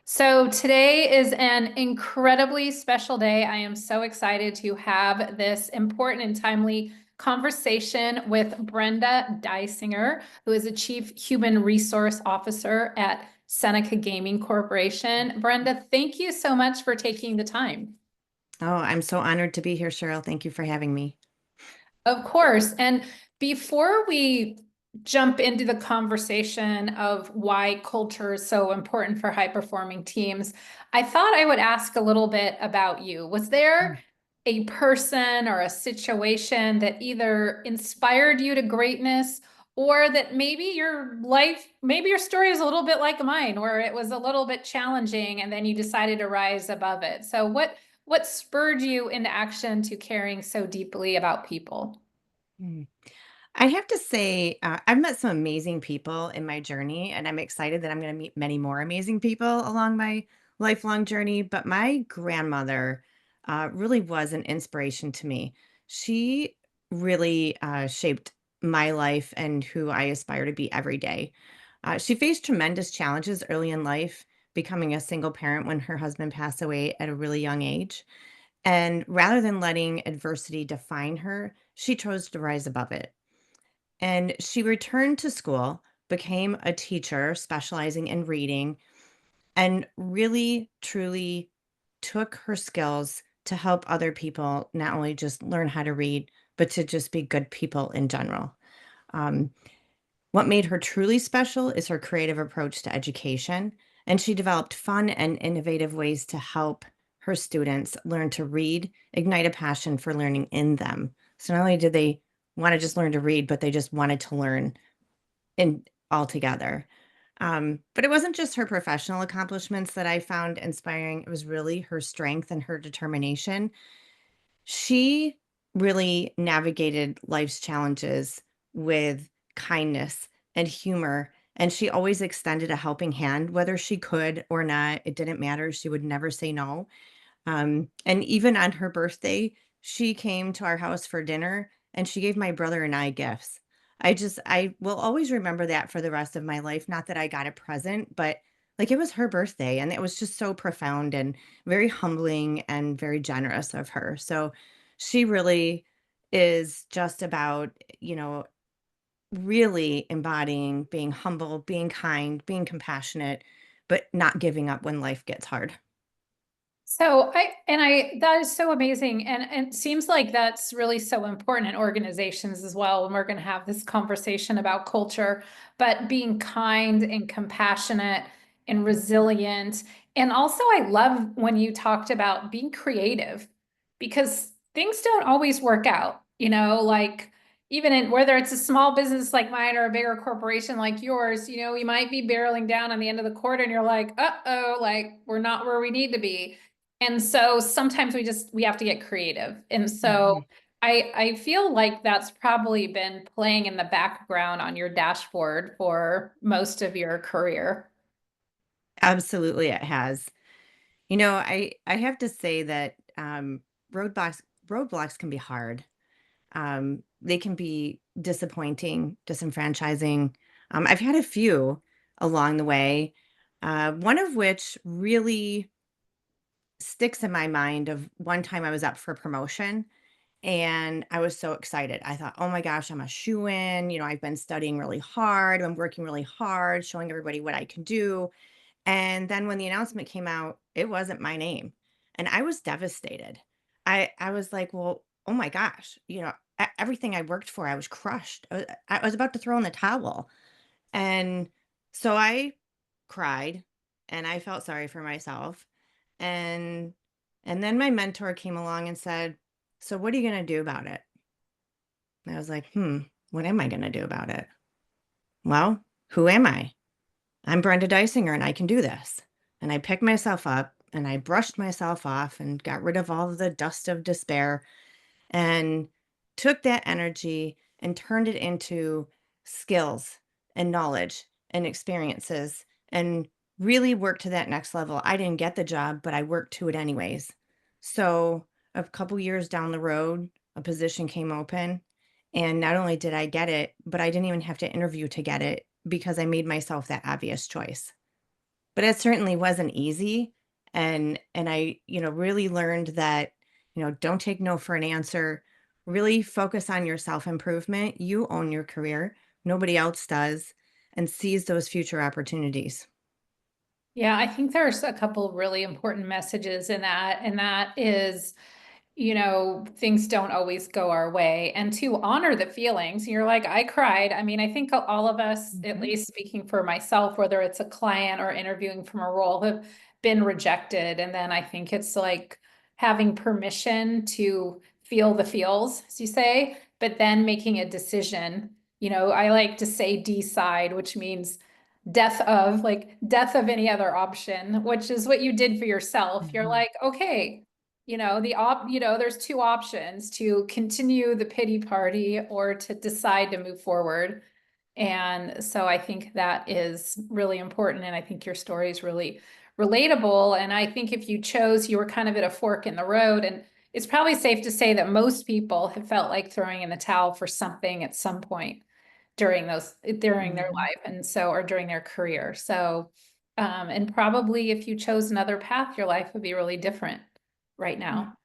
So today is an incredibly special day. I am so excited to have this important and timely conversation with Brenda Dysinger, who is a Chief Human Resource Officer at Seneca Gaming Corporation. Brenda, thank you so much for taking the time. Oh, I'm so honored to be here, Sheryl. Thank you for having me. Of course. And before we jump into the conversation of why culture is so important for high performing teams, I thought I would ask a little bit about you. Was there Mm. a person or a situation that either inspired you to greatness or that maybe your story is a little bit like mine, where it was a little bit challenging and then you decided to rise above it? So what spurred you into action to caring so deeply about people? Mm. I have to say, I've met some amazing people in my journey, and I'm excited that I'm going to meet many more amazing people along my lifelong journey. But my grandmother really was an inspiration to me. She really shaped my life and who I aspire to be every day. She faced tremendous challenges early in life, becoming a single parent when her husband passed away at a really young age. And rather than letting adversity define her, she chose to rise above it. And she returned to school, became a teacher specializing in reading, and really, truly took her skills to help other people not only just learn how to read, but to just be good people in general. Um, what made her truly special is her creative approach to education, and she developed fun and innovative ways to help her students learn to read, ignite a passion for learning in them. So not only did they want to just learn to read, but they just wanted to learn in altogether. But it wasn't just her professional accomplishments that I found inspiring. It was really her strength and her determination. She really navigated life's challenges with kindness and humor, and she always extended a helping hand, whether she could or not. It didn't matter. She would never say no. And even on her birthday, she came to our house for dinner and she gave my brother and I gifts. I will always remember that for the rest of my life. Not that I got a present, but like it was her birthday and it was just so profound and very humbling and very generous of her. So she really is just about, you know, really embodying being humble, being kind, being compassionate, but not giving up when life gets hard. That is so amazing. And it seems like that's really so important in organizations as well. And we're going to have this conversation about culture, but being kind and compassionate and resilient. And also, I love when you talked about being creative because things don't always work out, like even in whether it's a small business like mine or a bigger corporation like yours, you might be barreling down on the end of the quarter and you're like, uh-oh, like we're not where we need to be. And so sometimes we have to get creative. And so Mhm. I feel like that's probably been playing in the background on your dashboard for most of your career. Absolutely, it has. You know, I have to say that roadblocks can be hard. They can be disappointing, disenfranchising. I've had a few along the way. One of which really sticks in my mind of one time I was up for promotion and I was so excited. I thought, oh my gosh, I'm a shoe in. You know, I've been studying really hard. I'm working really hard, showing everybody what I can do. And then when the announcement came out, it wasn't my name. And I was devastated. I was like, well, oh my gosh, everything I worked for, I was crushed. I was about to throw in the towel. And so I cried and I felt sorry for myself. And and then my mentor came along and said, "So what are you going to do about it?" And I was like, what am I going to do about it?" Well, who am I? I'm Brenda Dysinger and I can do this. And I picked myself up and I brushed myself off and got rid of all of the dust of despair and took that energy and turned it into skills and knowledge and experiences and really worked to that next level. I didn't get the job, but I worked to it anyways. So a couple years down the road, a position came open. And not only did I get it, but I didn't even have to interview to get it because I made myself that obvious choice. but it certainly wasn't easy. And I, really learned that, don't take no for an answer. Really focus on your self-improvement. You own your career. Nobody else does, and seize those future opportunities. Yeah, I think there's a couple really important messages in that, and that is, things don't always go our way, and to honor the feelings. You're like, I cried. I mean, I think all of us, at Mhm. least speaking for myself, whether it's a client or interviewing from a role, have been rejected. And then I think it's like having permission to feel the feels, as you say, but then making a decision. I like to say decide, which means death of any other option, which is what you did for yourself. You're Mhm. like, okay, there's two options: to continue the pity party or to decide to move forward. And so I think that is really important. And I think your story is really relatable. And I think if you were kind of at a fork in the road. And it's probably safe to say that most people have felt like throwing in the towel for something at some point during their Mhm. life, and so, or during their career. So, and probably if you chose another path, your life would be really different right Mm. now.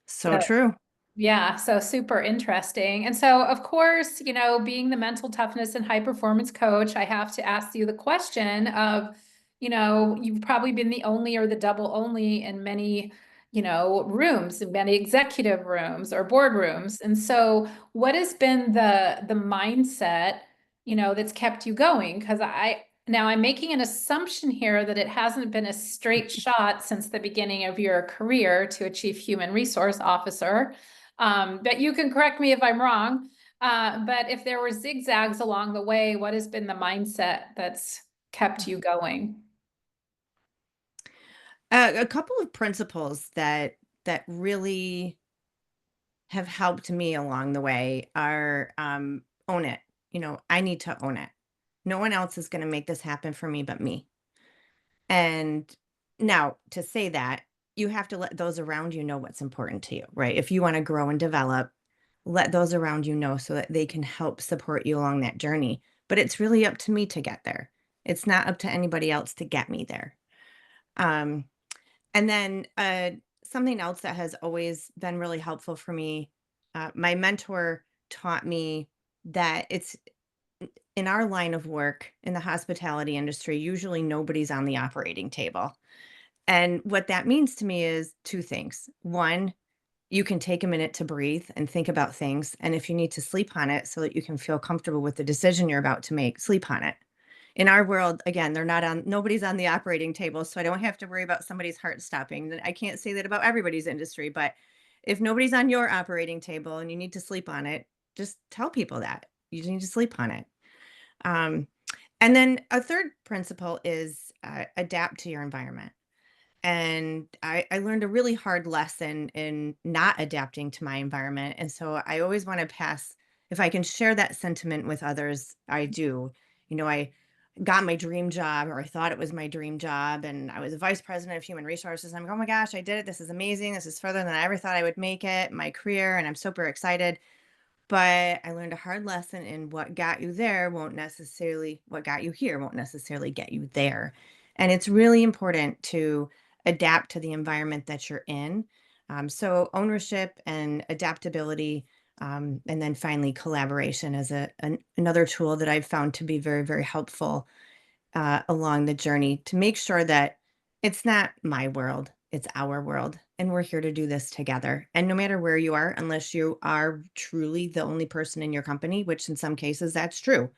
So So true. yeah, so super interesting. And so, of course, being the mental toughness and high performance coach, I have to ask you the question of, you've probably been the only or the double only in many, rooms, in many executive rooms or boardrooms. And so, what has been the mindset, that's kept you going? Because now I'm making an assumption here that it hasn't been a straight shot since the beginning of your career to a chief human resource officer. But you can correct me if I'm wrong. But if there were zigzags along the way, what has been the mindset that's kept you going? A couple of principles that really have helped me along the way are, own it. I need to own it. No one else is going to make this happen for me but me. And now, to say that, you have to let those around you know what's important to you, right? If you want to grow and develop, let those around you know so that they can help support you along that journey. But it's really up to me to get there. It's not up to anybody else to get me there. Um, and then something else that has always been really helpful for me, my mentor taught me that it's in our line of work in the hospitality industry, usually nobody's on the operating table. And what that means to me is two things. One, you can take a minute to breathe and think about things. And if you need to sleep on it so that you can feel comfortable with the decision you're about to make, sleep on it. In our world, again, nobody's on the operating table. So I don't have to worry about somebody's heart stopping. I can't say that about everybody's industry, but if nobody's on your operating table and you need to sleep on it, just tell people that you need to sleep on it. Um, and then a third principle is adapt to your environment. And I learned a really hard lesson in not adapting to my environment. And so I always want to pass, if I can share that sentiment with others, I do. I got my dream job, or I thought it was my dream job, and I was a vice president of human resources. I'm like, oh my gosh, I did it. This is amazing. This is further than I ever thought I would make it, my career. And I'm super excited. But I learned a hard lesson in what got you here won't necessarily get you there. And it's really important to adapt to the environment that you're in. So ownership and adaptability, and then finally collaboration is another tool that I've found to be very, very helpful along the journey to make sure that it's not my world, it's our world. And we're here to do this together. And no matter where you are, unless you are truly the only person in your company, which in some cases that's true.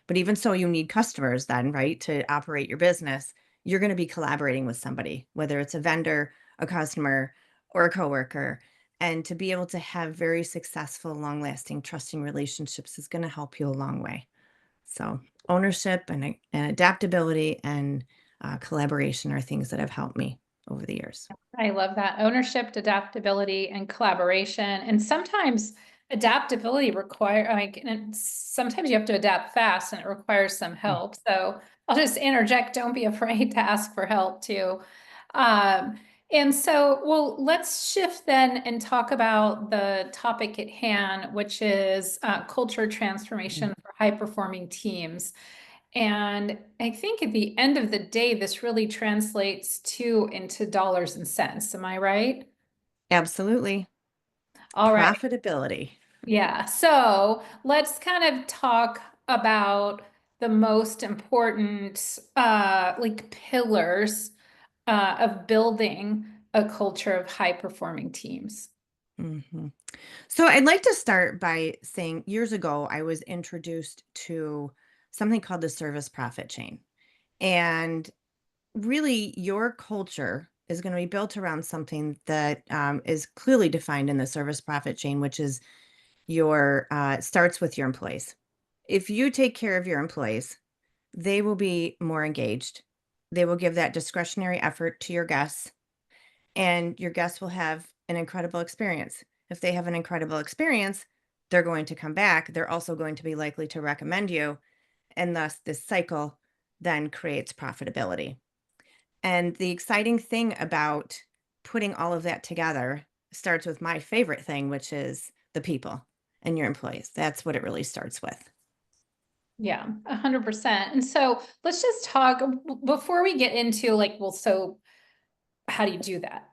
But even so, you need customers then, right, to operate your business. You're going to be collaborating with somebody, whether it's a vendor, a customer, or a coworker. And to be able to have very successful, long lasting, trusting relationships is going to help you a long way. So ownership and adaptability and collaboration are things that have helped me over the years. I love that. Ownership, adaptability, and collaboration. And sometimes adaptability and sometimes you have to adapt fast and it requires some Mm. help. So I'll just interject, don't be afraid to ask for help too. Um, and so, well, let's shift then and talk about the topic at hand, which is culture Mm. transformation for high performing teams. And I think at the end of the day, this really translates into dollars and cents. Am I right? Absolutely. All right. Profitability. Yeah. So let's kind of talk about the most important like pillars of building a culture of high performing teams. Mhm. So I'd like to start by saying years ago, I was introduced to something called the service profit chain. And really, your culture is going to be built around something that is clearly defined in the service profit chain, which is your starts with your employees. If you take care of your employees, they will be more engaged. They will give that discretionary effort to your guests, and your guests will have an incredible experience. If they have an incredible experience, they're going to come back. They're also going to be likely to recommend you. And thus, this cycle then creates profitability. And the exciting thing about putting all of that together starts with my favorite thing, which is the people and your employees. That's what it really starts with. Yeah, 100%. And so let's just talk before we get into like, well, so how do you do that?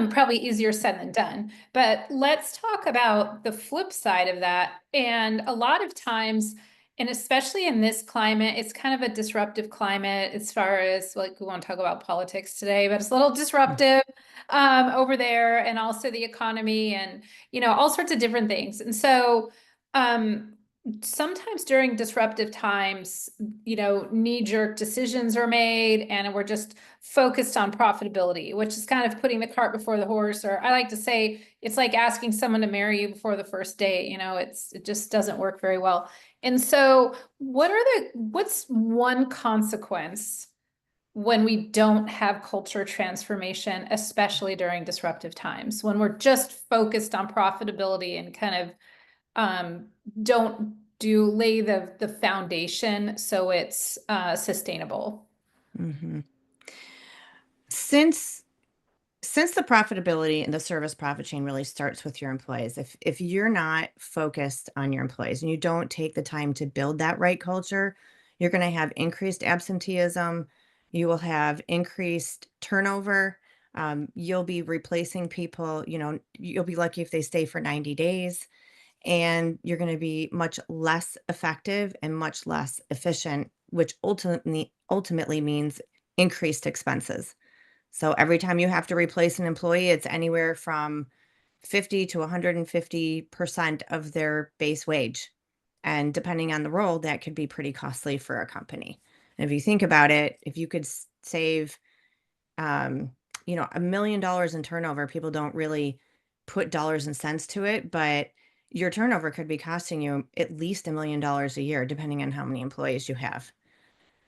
Probably easier said than done. But let's talk about the flip side of that. And a lot of times, and especially in this climate, it's kind of a disruptive climate as far as like we won't talk about politics today, but it's a little Mm. disruptive over there, and also the economy and all sorts of different things. And so um sometimes during disruptive times, knee-jerk decisions are made and we're just focused on profitability, which is kind of putting the cart before the horse. Or I like to say it's like asking someone to marry you before the first date. It just doesn't work very well. And so what's one consequence when we don't have culture transformation, especially during disruptive times, when we're just focused on profitability and kind of um, don't lay the foundation so it's sustainable. Mhm. Since since the profitability and the service profit chain really starts with your employees, if you're not focused on your employees and you don't take the time to build that right culture, you're going to have increased absenteeism. You will have increased turnover. You'll be replacing people. You'll be lucky if they stay for 90 days, and you're going to be much less effective and much less efficient, which ultimately means increased expenses. So every time you have to replace an employee, it's anywhere from 50 to 150% of their base wage. And depending on the role, that could be pretty costly for a company. And if you think about it, if you could save, um, $1 million in turnover, people don't really put dollars and cents to it, but your turnover could be costing you at least $1 million a year, depending on how many employees you have.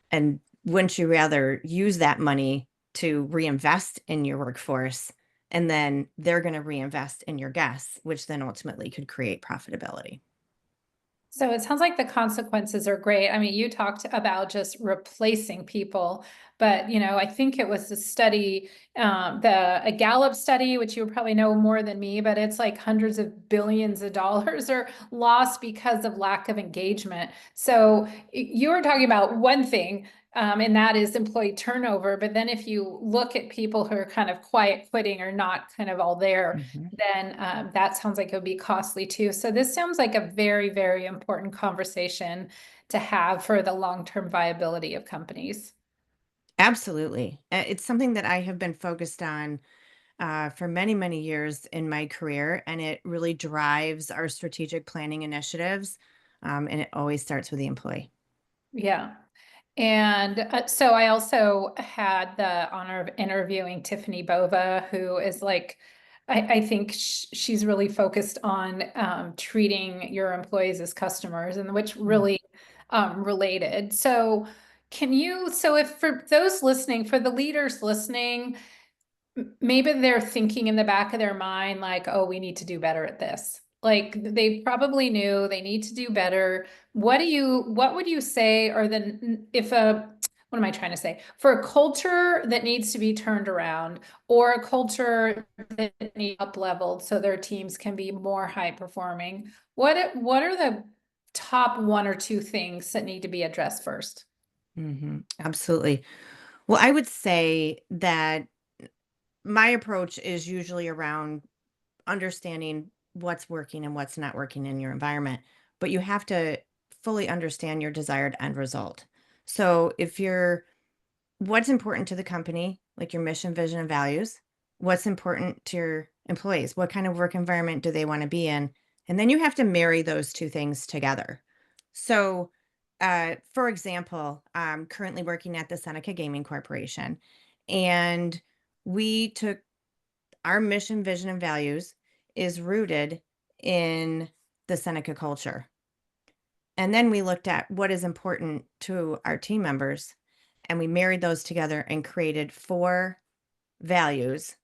And wouldn't you rather use that money to reinvest in your workforce, and then they're going to reinvest in your guests, which then ultimately could create profitability? So it sounds like the consequences are great. I mean, you talked about just replacing people, but I think it was a study, a Gallup study, which you probably know more than me, but it's like hundreds of billions of dollars are lost because of lack of engagement. So you were talking about one thing, and that is employee turnover. But then if you look at people who are kind of quiet quitting or not kind of all there, Mhm. then that sounds like it would be costly too. So this sounds like a very, very important conversation to have for the long-term viability of companies. Absolutely. It's something that I have been focused on for many, many years in my career, and it really drives our strategic planning initiatives. And it always starts with the employee. Yeah. And so I also had the honor of interviewing Tiffany Bova, who is like, I think she's really focused on treating your employees as customers, and which Mm. really related. So so if for those listening, for the leaders listening, maybe they're thinking in the back of their mind, like, oh, we need to do better at this. Like they probably knew they need to do better. What would you say, or then if what am I trying to say? For a culture that needs to be turned around, or a culture that needs up leveled so their teams can be more high performing, what are the top one or two things that need to be addressed first? Absolutely. Well, I would say that my approach is usually around understanding what's working and what's not working in your environment, but you have to fully understand your desired end result. So if you're what's important to the company, like your mission, vision, and values, what's important to your employees, what kind of work environment do they want to be in? And then you have to marry those two things together. So, for example, I'm currently working at the Seneca Gaming Corporation, and we took our mission, vision, and values is rooted in the Seneca culture. And then we looked at what is important to our team members, and we married those together and created four values,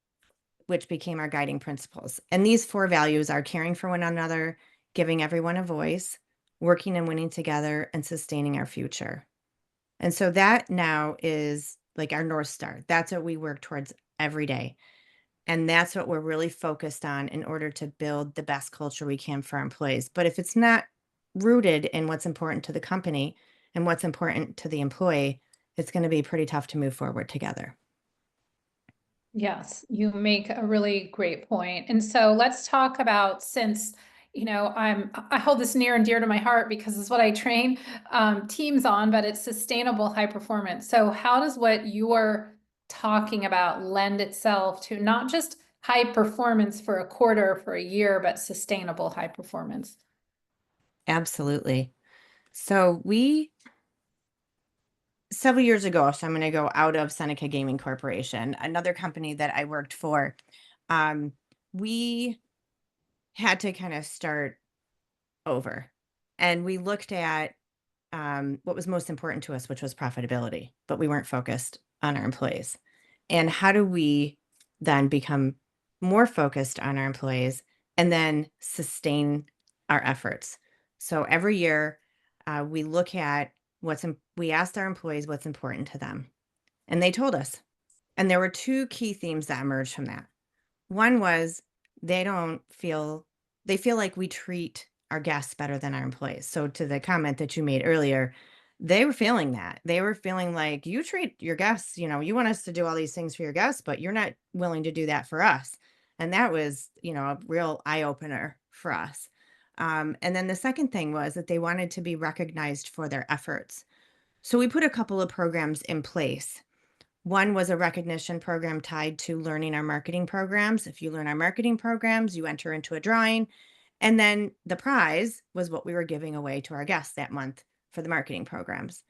which became our guiding principles. And these four values are caring for one another, giving everyone a voice, working and winning together, and sustaining our future. And so that now is like our North Star. That's what we work towards every day. And that's what we're really focused on in order to build the best culture we can for our employees. But if it's not rooted in what's important to the company and what's important to the employee, it's going to be pretty tough to move forward together. Yes, you make a really great point. And so let's talk about, since, I hold this near and dear to my heart because it's what I train teams on, but it's sustainable high performance. So how does what you're talking about lend itself to not just high performance for a quarter, for a year, but sustainable high performance? Absolutely. So we several years ago, so I'm going to go out of Seneca Gaming Corporation, another company that I worked for. Um, we had to kind of start over, and we looked at what was most important to us, which was profitability, but we weren't focused on our employees. And how do we then become more focused on our employees and then sustain our efforts? So every year, we look at we asked our employees what's important to them, and they told us. And there were two key themes that emerged from that. One was they don't feel they feel like we treat our guests better than our employees. So to the comment that you made earlier, they were feeling that. They were feeling like you treat your guests, you want us to do all these things for your guests, but you're not willing to do that for us. And that was, a real eye opener for us. And then the second thing was that they wanted to be recognized for their efforts. So we put a couple of programs in place. One was a recognition program tied to learning our marketing programs. If you learn our marketing programs, you enter into a drawing. And then the prize was what we were giving away to our guests that month for the marketing programs.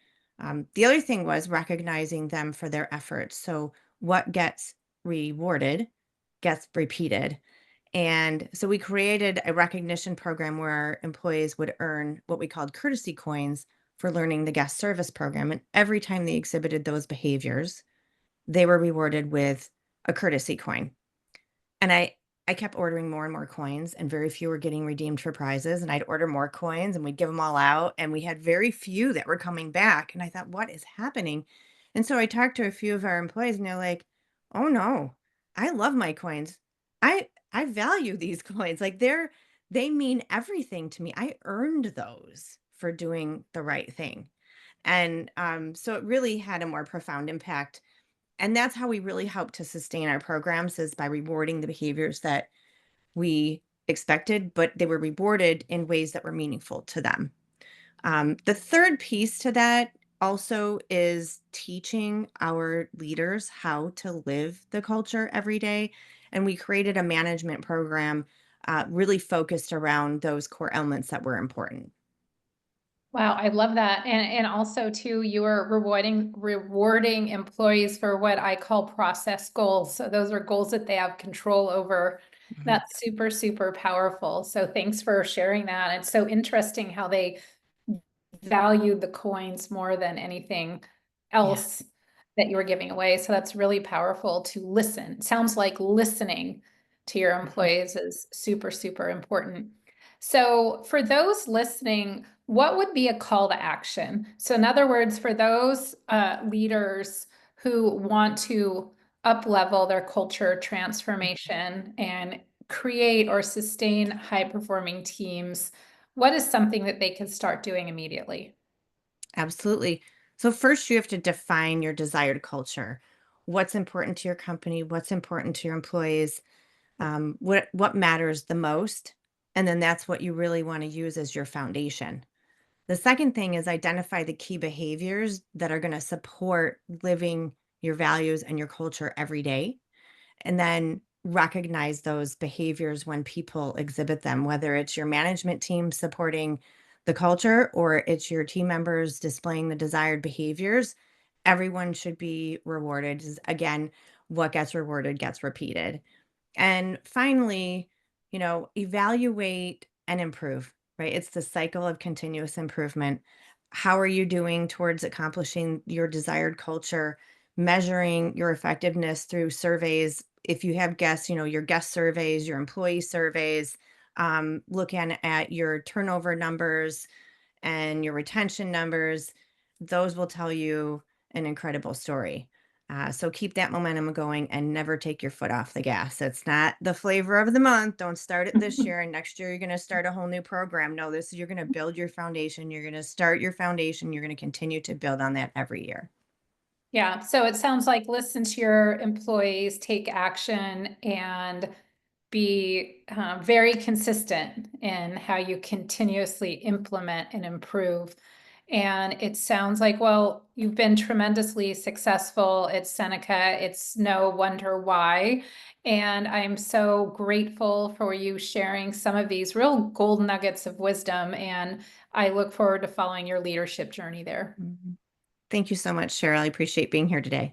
The other thing was recognizing them for their efforts. So, what gets rewarded gets repeated. And so, we created a recognition program where our employees would earn what we called courtesy coins for learning the guest service program. And every time they exhibited those behaviors, they were rewarded with a courtesy coin. And I kept ordering more and more coins, and very few were getting redeemed for prizes, and I'd order more coins and we'd give them all out, and we had very few that were coming back, and I thought, "What is happening?" And so I talked to a few of our employees, and they're like, "Oh, no. I love my coins. I value these coins. Like, they mean everything to me. I earned those for doing the right thing." And, so it really had a more profound impact, and that's how we really help to sustain our programs, is by rewarding the behaviors that we expected, but they were rewarded in ways that were meaningful to them. The third piece to that also is teaching our leaders how to live the culture every day. And we created a management program really focused around those core elements that were important. Wow, I love that. And also too, you are rewarding employees for what I call process goals. So those are goals that they have control over. Mhm. That's super, super powerful. So thanks for sharing that. It's so interesting how they valued the coins more than anything Yeah. else that you were giving away. So that's really powerful to listen. It sounds like listening to your Mhm. employees is super, super important. So for those listening, what would be a call to action? So in other words, for those leaders who want to up level their culture transformation and create or sustain high performing teams, what is something that they can start doing immediately? Absolutely. So first you have to define your desired culture. What's important to your company? What's important to your employees? What matters the most? And then that's what you really want to use as your foundation. The second thing is identify the key behaviors that are going to support living your values and your culture every day. And then recognize those behaviors when people exhibit them, whether it's your management team supporting the culture or it's your team members displaying the desired behaviors. Everyone should be rewarded. Again, what gets rewarded gets repeated. And finally, evaluate and improve, right? It's the cycle of continuous improvement. How are you doing towards accomplishing your desired culture? Measuring your effectiveness through surveys. If you have guests, your guest surveys, your employee surveys, looking at your turnover numbers and your retention numbers, those will tell you an incredible story. So keep that momentum going and never take your foot off the gas. It's not the flavor of the month. Don't start it this year. And next year, you're going to start a whole new program. No, you're going to build your foundation. You're going to start your foundation. You're going to continue to build on that every year. Yeah, so it sounds like listen to your employees, take action, and be very consistent in how you continuously implement and improve. And it sounds like, well, you've been tremendously successful at Seneca. It's no wonder why. And I'm so grateful for you sharing some of these real gold nuggets of wisdom. And I look forward to following your leadership journey there. Mhm. Thank you so much, Cheryl. I appreciate being here today.